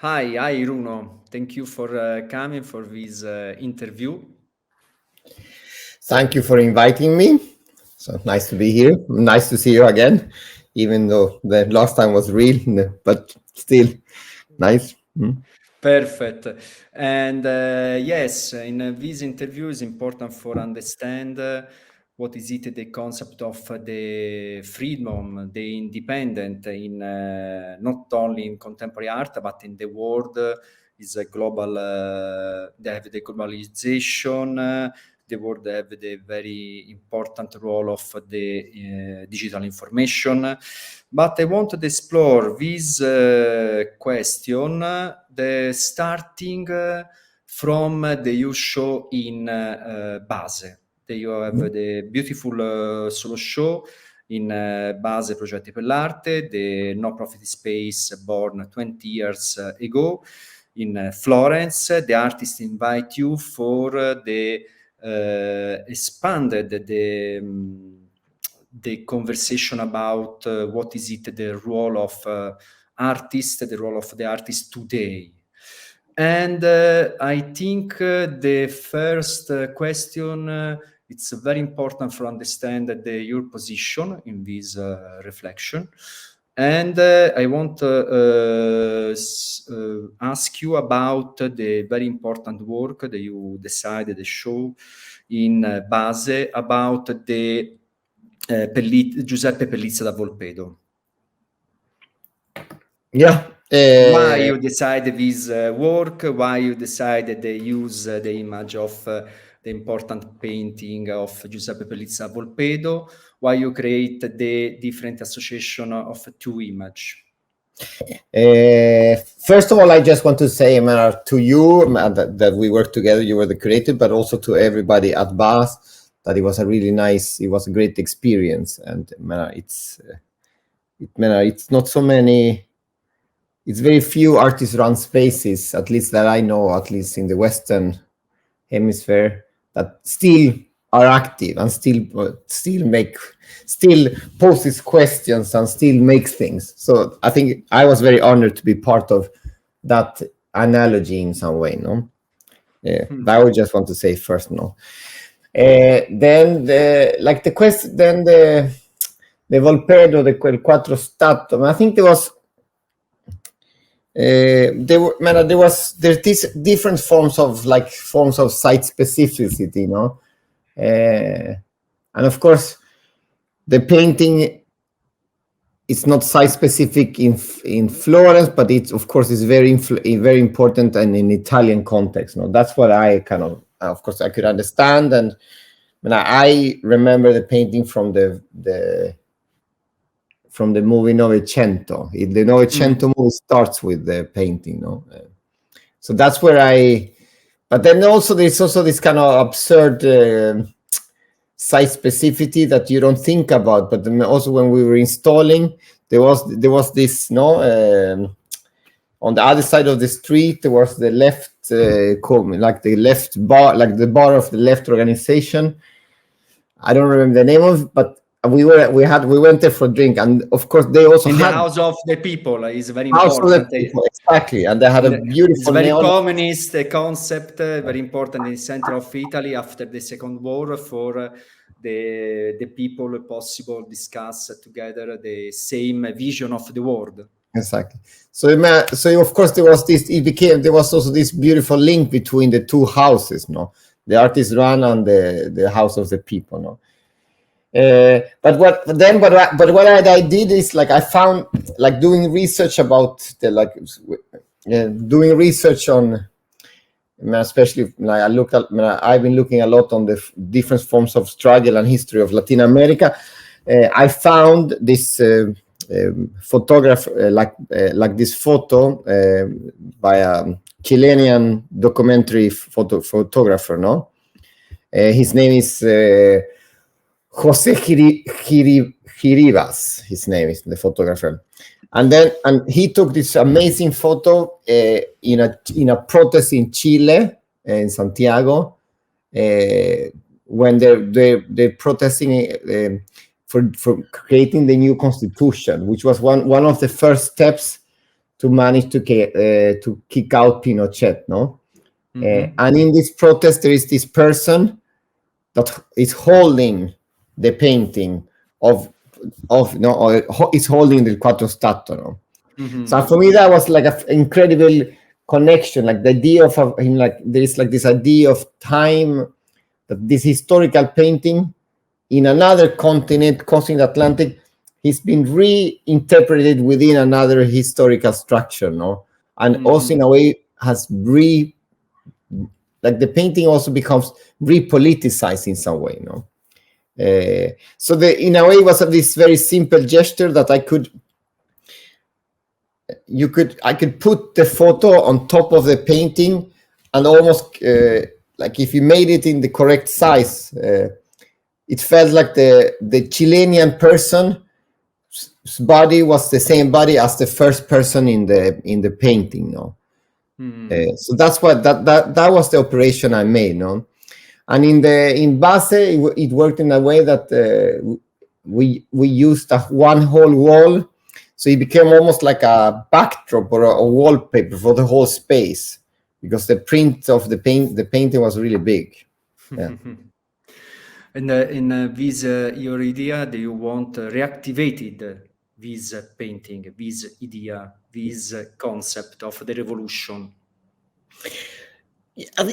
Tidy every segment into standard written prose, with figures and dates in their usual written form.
Hi, Runo. Thank you for coming for this interview. Thank you for inviting me. So nice to be here. Nice to see you again, even though the last time was real, but still nice. Perfect. And yes, in this interview is important for understand what is it the concept of the freedom, the independent in not only in contemporary art but in the world is a global. They have the globalization. The world have the very important role of the digital information. But I want to explore this question, the starting from the you show in Base. You have the beautiful solo show in Base Progetti per l'arte, the no-profit space born 20 years ago in Florence. The artist invite you for the expanded the conversation about what is it the role of artist, the role of the artist today. And I think the first question it's very important for understand your position in this reflection. And I want to ask you about the very important work that you decided to show in Base about the Giuseppe Pellizza da Volpedo. Yeah. Why you decided this work? Why you decided to use the image of the important painting of Giuseppe Pellizza da Volpedo? Why you create the different association of two images? First of all, I just want to say to you that we worked together. You were the creator, but also to everybody at BAS that it was a really nice. It was a great experience, and it's not so many. It's very few artist-run spaces, at least that I know, at least in the Western Hemisphere, that still are active and still poses questions and still makes things. So I think I was very honored to be part of that analogy in some way. No, but I would just want to say first, no. Then the question, then the Volpedo, the quel quattro stato. I think there was. There's these different forms of site specificity, and of course the painting is not site specific in Florence, but it's of course is very important and in Italian context. That's what I kind of course I could understand, and I remember the painting from the movie Novecento. The Novecento movie starts with the painting, so that's where but then also there's also this kind of absurd site specificity that you don't think about. But then also when we were installing, there was this on the other side of the street there was the left the left bar, like the bar of the left organization. I don't remember the name of it, but we went there for a drink, and of course they also in had the House of the People is very House important. Of the People, exactly, and they had a beautiful. It's very communist concept, very important in the center of Italy after the Second War for the people possible discuss together the same vision of the world. Exactly. So of course there was also this beautiful link between the two houses, the artist run and the House of the People, but what I did is I found doing research about doing research on, especially I've been looking a lot on the different forms of struggle and history of Latin America. I found this photographer like this photo by a Chilean documentary photographer. His name is Jose Giribas, his name is the photographer, and he took this amazing photo in a protest in Chile, in Santiago, when they're protesting for creating the new constitution, which was one of the first steps to manage to kick out Pinochet, no? And in this protest, there is this person that is holding the painting of no, or is holding the Quattro Stato, no? So for me, that was like an incredible connection, like the idea of him, like there is like this idea of time, that this historical painting in another continent, crossing the Atlantic, he's been reinterpreted within another historical structure, no? And also in a way has like the painting also becomes repoliticized in some way, no? So in a way it was this very simple gesture that I could put the photo on top of the painting, and almost like if you made it in the correct size, it felt like the Chilean person's body was the same body as the first person in the painting, no? So that's what that was the operation I made, no? And in Base, it worked in a way that we used one whole wall, so it became almost like a backdrop or a wallpaper for the whole space, because the print of the painting was really big. Yeah. And in this your idea, do you want reactivated this painting, this idea, this concept of the revolution?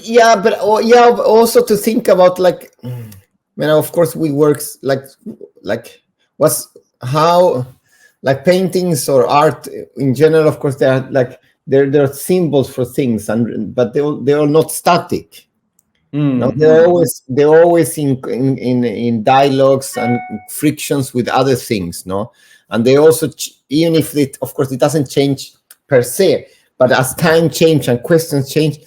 Yeah, but also to think about like, of course we work like what's how like paintings or art in general. Of course, they're symbols for things, but they're not static. No, they're always in dialogues and frictions with other things, no? And they also, even if of course it doesn't change per se, but as time change and questions change,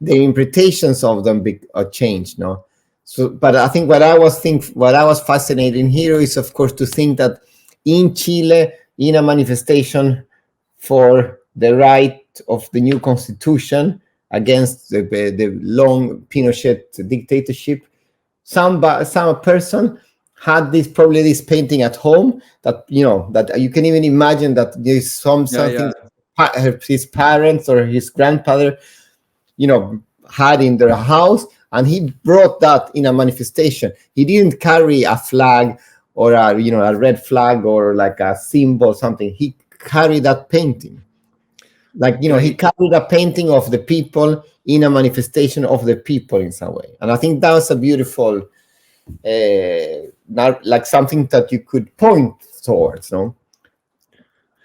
the interpretations of them are changed, no? So, but I think what I was fascinated here is, of course, to think that in Chile, in a manifestation for the right of the new constitution against the long Pinochet dictatorship, some person had probably this painting at home that that you can even imagine that there's something his parents or his grandfather had in their house, and he brought that in a manifestation. He didn't carry a flag or a red flag or like a symbol, something. He carried that painting. Like, he carried a painting of the people in a manifestation of the people in some way. And I think that was a beautiful, like something that you could point towards, no?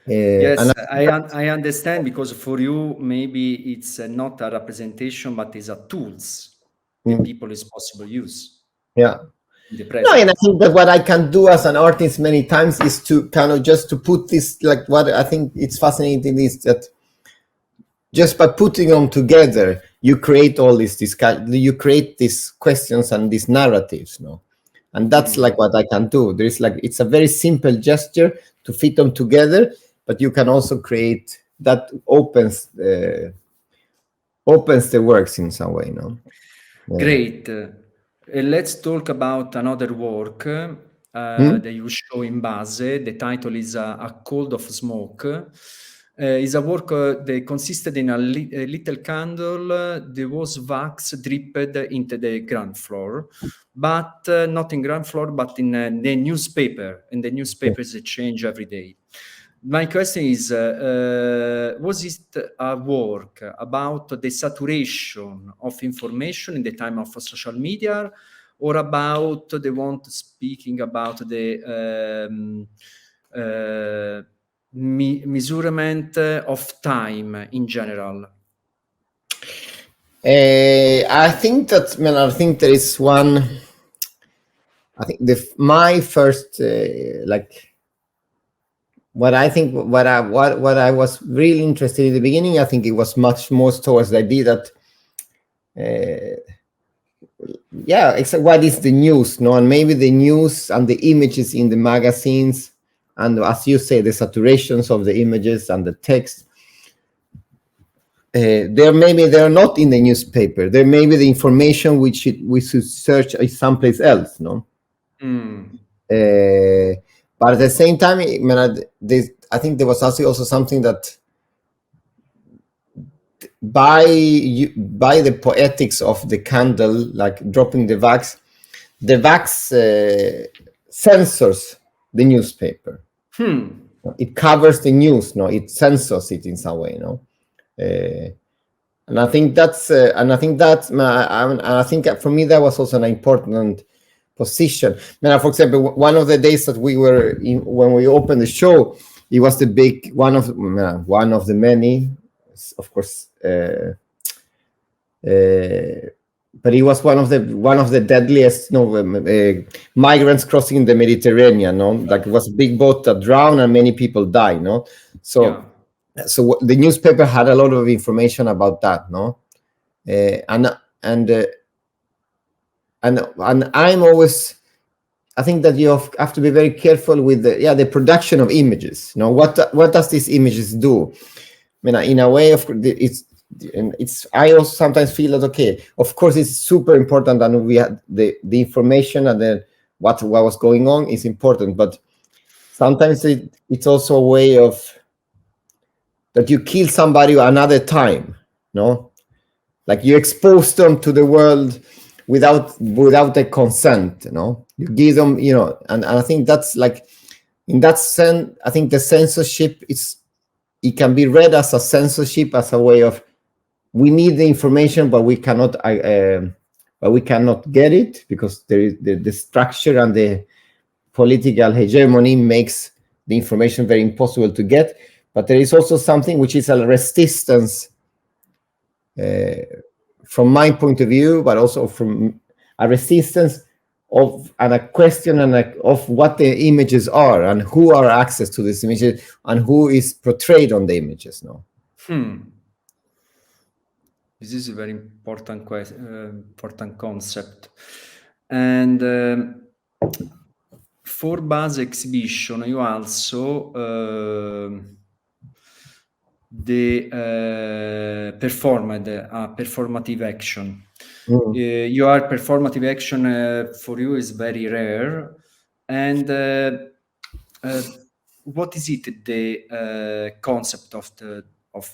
Yes, I understand, because for you, maybe it's not a representation, but it's a tools that people is possible use. Yeah. No, and I think that what I can do as an artist many times is to kind of just to put this, like what I think it's fascinating is that just by putting them together, you create all you create these questions and these narratives, no? And that's like what I can do. There's like, it's a very simple gesture to fit them together, but you can also create that opens the works in some way, no? Yeah. Great. Let's talk about another work that you show in Base. The title is A Cold of Smoke. Is a work that consisted in a little candle that was wax dripped into the ground floor, but not in ground floor, but in the newspaper. And the newspapers change every day. My question is, was it a work about the saturation of information in the time of social media, or about the one speaking about the measurement of time in general? I think there is one. I think my first what I was really interested in the beginning, I think it was much more towards the idea that what is the news, no? And maybe the news and the images in the magazines, and as you say, the saturations of the images and the text, they're not in the newspaper. There may be the information which we should search someplace else, no? But at the same time, I think there was also something that by the poetics of the candle, like dropping the wax censors the newspaper. It covers the news, no? It censors it in some way, no? And I think that's, and I think for me that was also an important position. For example, one of the days that we were in, when we opened the show, it was the big one of the many, of course, but it was one of the deadliest migrants crossing the Mediterranean. No, like it was a big boat that drowned and many people died. No, so the newspaper had a lot of information about that. No, and I'm always, I think that you have to be very careful with the production of images. You know, what does these images do? I mean, in a way, it's I also sometimes feel that, okay, of course it's super important, and we had the information and then what was going on is important, but sometimes it's also a way of that you kill somebody another time, no? Like you expose them to the world without the consent, you know? You give them, you know, and I think that's like, in that sense, I think the censorship it can be read as a censorship, as a way of, we need the information, but we cannot get it because there is the structure and the political hegemony makes the information very impossible to get. But there is also something which is a resistance, from my point of view, but also from a resistance of and a question of what the images are and who are access to these images and who is portrayed on the images. No. This is a very important important concept. And for Base exhibition, you also performed a performative action. Your performative action for you is very rare. And what is it, the concept of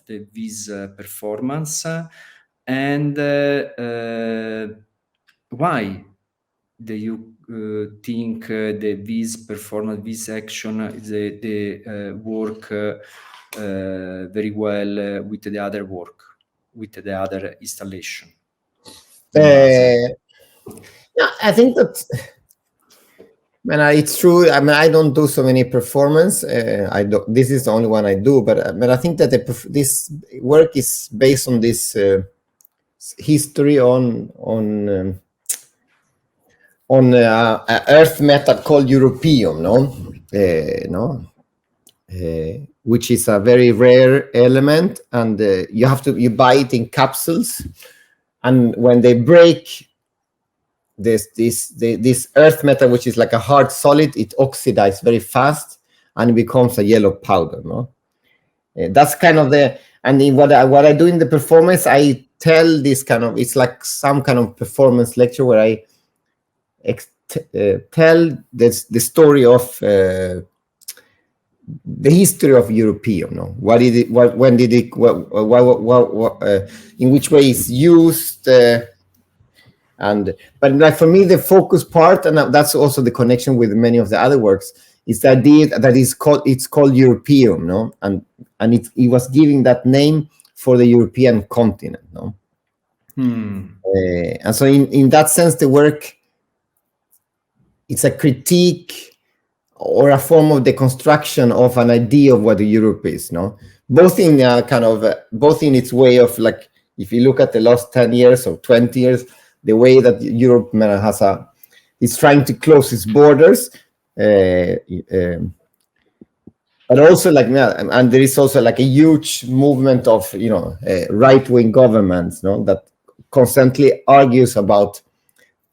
this performance? And why do you think this performance, this action, the work very well with the other work, with the other installation? Yeah, I think that, it's true. I mean, I don't do so many performance. This is the only one I do, but I think that this work is based on this history on earth metal called europium, which is a very rare element, and you buy it in capsules, and when they break this earth metal, which is like a hard solid, it oxidizes very fast and it becomes a yellow powder. That's kind of what I do in the performance. I tell this kind of, it's like some kind of performance lecture where I tell the story of the history of europium. What is it? When did it? In which way it's used? But like for me, the focus part, and that's also the connection with many of the other works, is the idea that it's called europium, and it was giving that name for the European continent, and so in that sense, the work, it's a critique or a form of deconstruction of an idea of what Europe is, both in its way of, like, if you look at the last 10 years or 20 years, the way that Europe is trying to close its borders, but also and there is also like a huge movement of right-wing governments, that constantly argues about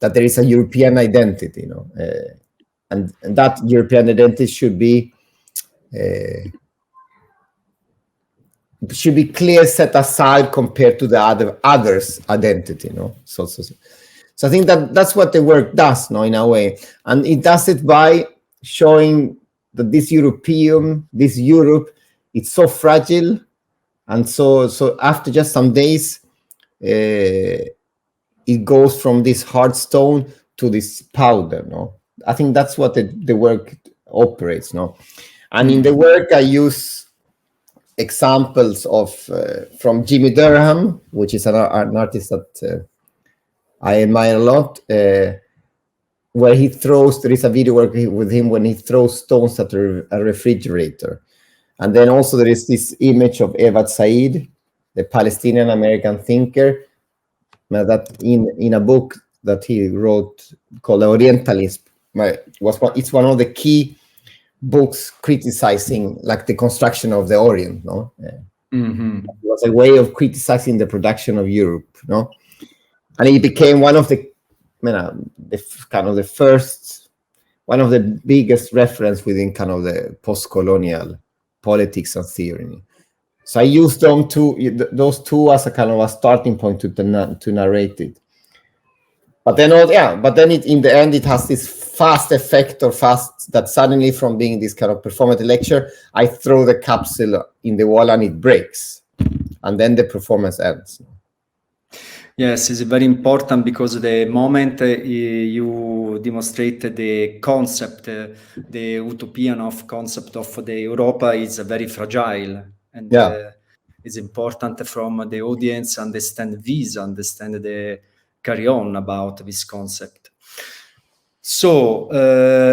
that there is a European identity, and that European identity should be clear, set aside compared to the others' identity, So I think that's what the work does, in a way, and it does it by showing that this Europe, it's so fragile And so after just some days, it goes from this hard stone to this powder, no? I think that's what the work operates, no? And in the work, I use examples of from Jimmy Durham, which is an artist that I admire a lot, where he throws, there is a video work with him when he throws stones at a refrigerator. And then also there is this image of Evad Said, the Palestinian American thinker, that in a book that he wrote called Orientalism, it's one of the key books criticizing like the construction of the Orient, no? It was a way of criticizing the production of Europe, no? And he became one of the first, one of the biggest reference within kind of the post-colonial politics and theory. So I used those two as a kind of a starting point to narrate it. But then, in the end, it has this fast effect that suddenly from being this kind of performative lecture, I throw the capsule in the wall and it breaks. And then the performance ends. Yes, it's very important because the moment you demonstrate the concept, the utopian of concept of the Europa is very fragile. And it's important from the audience understand the carry on about this concept. So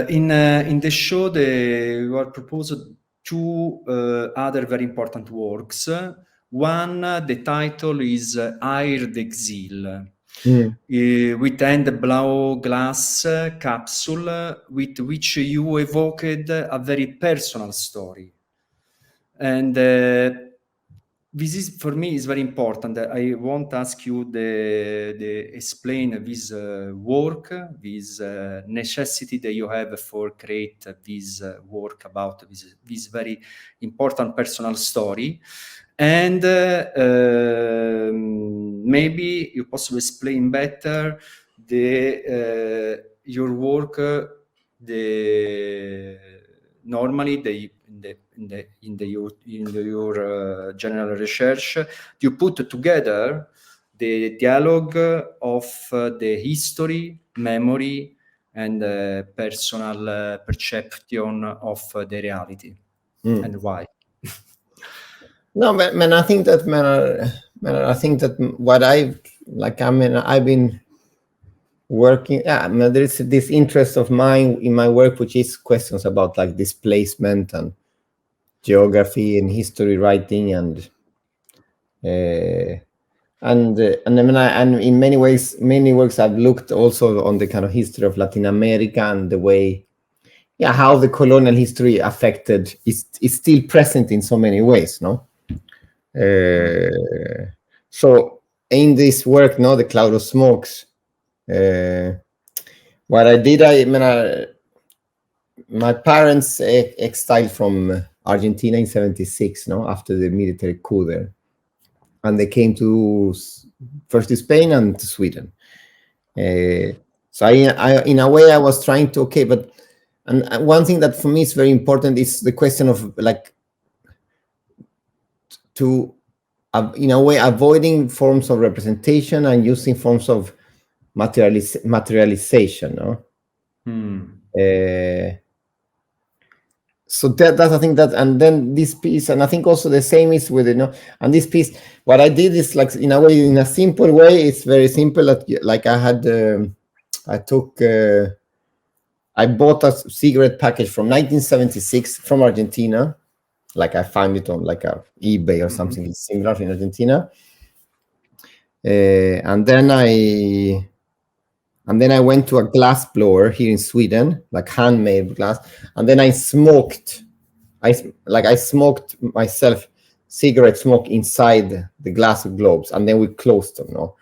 in the show, you are proposed two other very important works. One, the title is Air d'Exil, with end blue glass capsule with which you evoked a very personal story. And this is, for me, is very important. I want to ask you the explain this work, this necessity that you have for create this work about this very important personal story. And maybe you possibly explain better your work. Normally, your general research, you put together the dialogue of the history, memory, and personal perception of the reality, and why. No, man, I think that what I've been working. There is this interest of mine in my work, which is questions about like displacement and geography and history writing and in many works I've looked also on the kind of history of Latin America and the way, how the colonial history affected is still present in so many ways, no? So in this work, no, the Cloud of Smokes, what I did, my parents exiled from Argentina in 1976, no, after the military coup there, and they came first to Spain and to Sweden. So I in a way I was trying to and one thing that for me is very important is the question of like to in a way avoiding forms of representation and using forms of materialization, no? So that's I think that, and then this piece, and I think also the same is with it, no? And this piece, what I did is like in a way, in a simple way, it's very simple. Like I had, I bought a cigarette package from 1976 from Argentina. Like I found it on like a eBay or something similar in Argentina. And then I went to a glass blower here in Sweden, like handmade glass. And then I smoked myself cigarette smoke inside the glass globes, and then we closed them. No,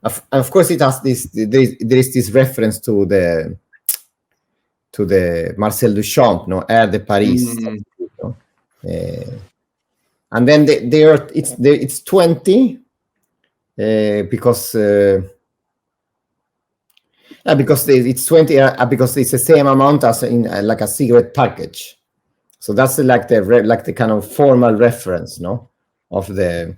of course it has this. There is this reference to the Marcel Duchamp, no, Air de Paris. No? And then it's 20 because it's 20 because it's the same amount as in like a cigarette package. So that's like the kind of formal reference, no? of the.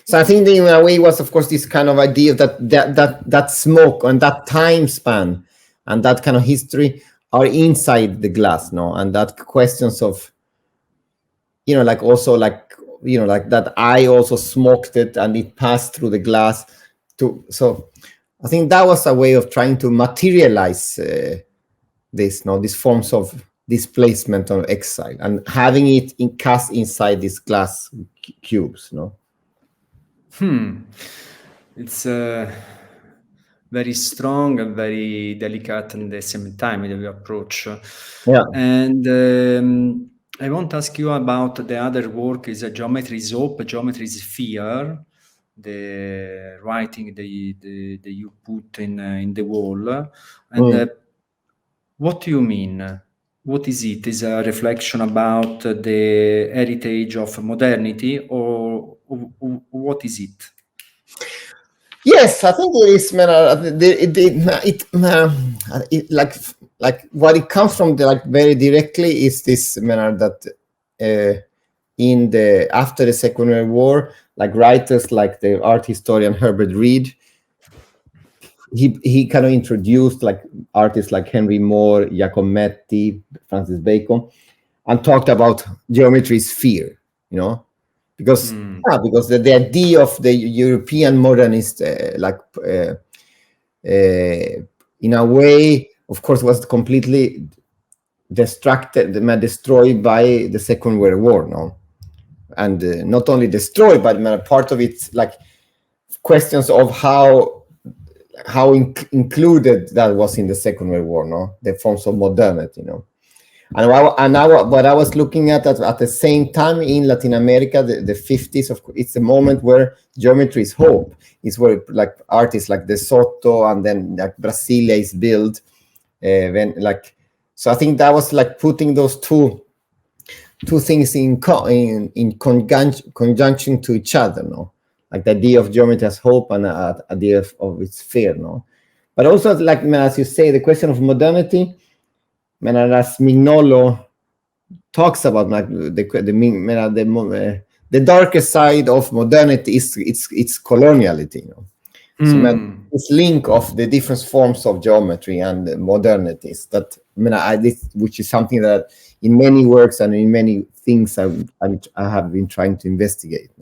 So I think that in a way was, of course, this kind of idea that smoke and that time span and that kind of history are inside the glass, no, and that questions of, like also like like that I also smoked it and it passed through the glass to. So I think that was a way of trying to materialize this, these forms of displacement or exile and having it cast inside these glass cubes, It's very strong and very delicate at the same time the approach. Yeah. And I want to ask you about the other work is a geometry is hope, geometry is fear, the writing the you put in the wall. And what do you mean? What is it? Is a reflection about the heritage of modernity, or what is it? Yes, I think it is. Like what it comes from, like very directly, is this that in the after the Second World War, like writers like the art historian Herbert Reed, he kind of introduced like artists like Henry Moore, Giacometti, Francis Bacon, and talked about geometry sphere, because the idea of the European modernist in a way, of course, was completely destroyed by the Second World War, and not only destroyed, but part of it, like questions of how included that was in the Second World War, the forms of modernity, And what I was looking at the same time in Latin America, the 50s, it's a moment where geometry is hope. It's where like artists like De Soto and then like Brasilia is built. So I think that was like putting those two things in conjunction to each other, like the idea of geometry as hope and the idea of its fear, But also, like as you say, the question of modernity. As Mignolo talks about, like the darker side of modernity is its coloniality. So this link of the different forms of geometry and modernities that which is something that in many works and in many things I have been trying to investigate.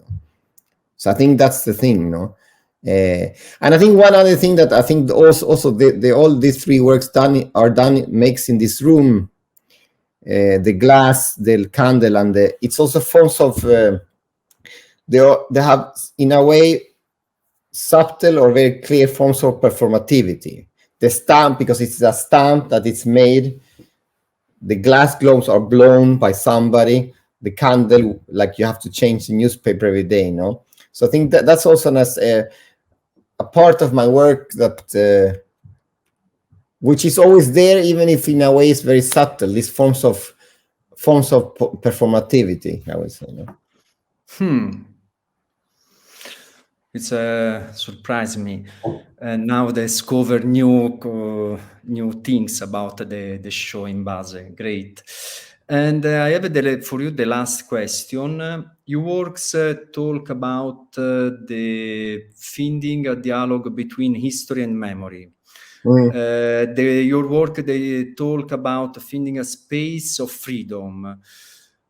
So I think that's the thing, and I think one other thing that I think also all these three works makes in this room, the glass, the candle, and it's also forms of they have in a way subtle or very clear forms of performativity. The stamp, because it's a stamp that it's made, the glass globes are blown by somebody. The candle, like you have to change the newspaper every day, So I think that's also a part of my work that which is always there, even if in a way it's very subtle. These forms of performativity, I would say. It's surprised me, and now discover new things about the show in Basel. Great. And I have for you the last question. Your works talk about the finding a dialogue between history and memory. Your work, they talk about finding a space of freedom.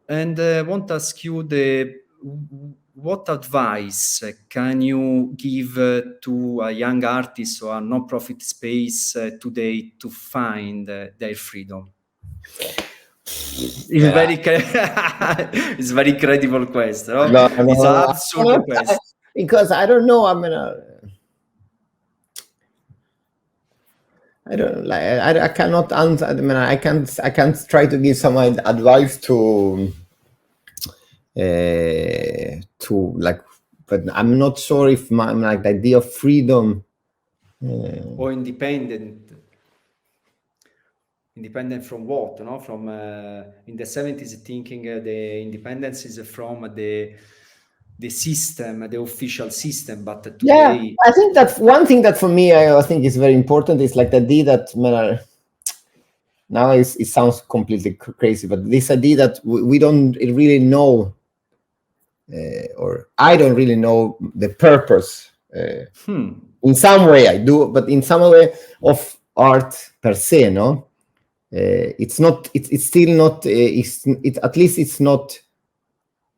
And I want to ask you what advice can you give to a young artist or a non-profit space today to find their freedom? It's very credible question. No, it's an absurd question. Because I don't know. I don't like. I cannot answer. I can't try to give some advice to like. But I'm not sure if like the idea of freedom or independent. Independent from what? From in the 70s, thinking the independence is from the system, the official system. But today, I think that's one thing that for me I think is very important. Is like the idea that now it sounds completely crazy, but this idea that we don't really know or I don't really know the purpose. In some way I do, but in some way of art per se, no, it's not. It's still not. At least it's not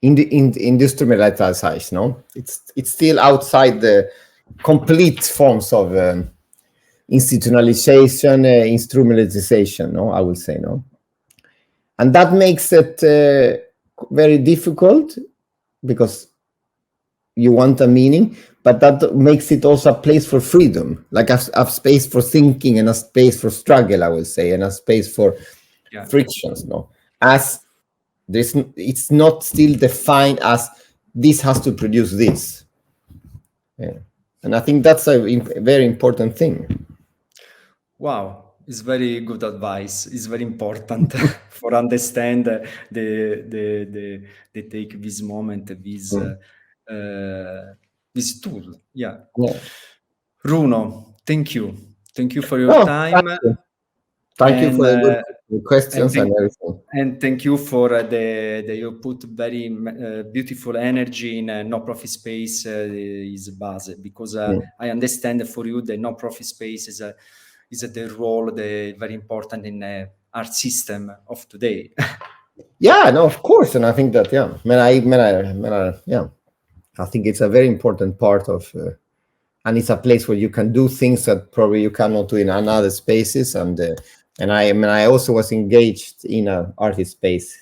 in the industrialized. No, it's still outside the complete forms of institutionalization, instrumentalization. No, I would say no, and that makes it very difficult because you want a meaning, but that makes it also a place for freedom, like a space for thinking and a space for struggle, I would say, and a space for frictions. No, as this, it's not still defined as this has to produce this. Yeah. And I think that's a very important thing. Wow, it's very good advice. It's very important for understand the take this moment, this tool. Yeah. Runo, thank you for your time. Thank you for the good questions and everything. And thank you for you put very beautiful energy in no-profit space is base, because I understand for you the no-profit space is the role very important in art system of today. Yeah, no, of course, and I think that I think it's a very important part of, and it's a place where you can do things that probably you cannot do in other spaces, and I also was engaged in an artist space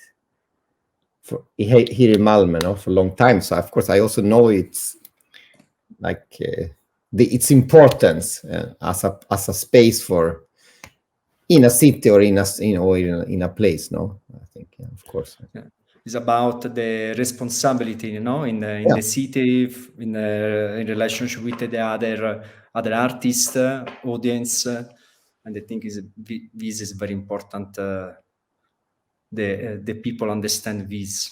here in Malmö, no, for a long time. So of course I also know it's like its importance as a space for in a city or in a place. No, I think of course. Yeah. It's about the responsibility, in the city, in relationship with the other artists, audience. And I think this is very important. The people understand this.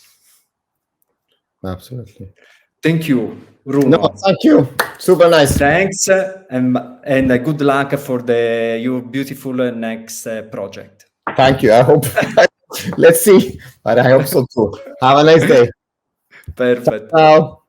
Absolutely. Thank you, Runo. No, thank you. Super nice. Thanks, and good luck for your beautiful next project. Thank you. I hope. Let's see, but I hope so too. Have a nice day. Perfect. Ciao.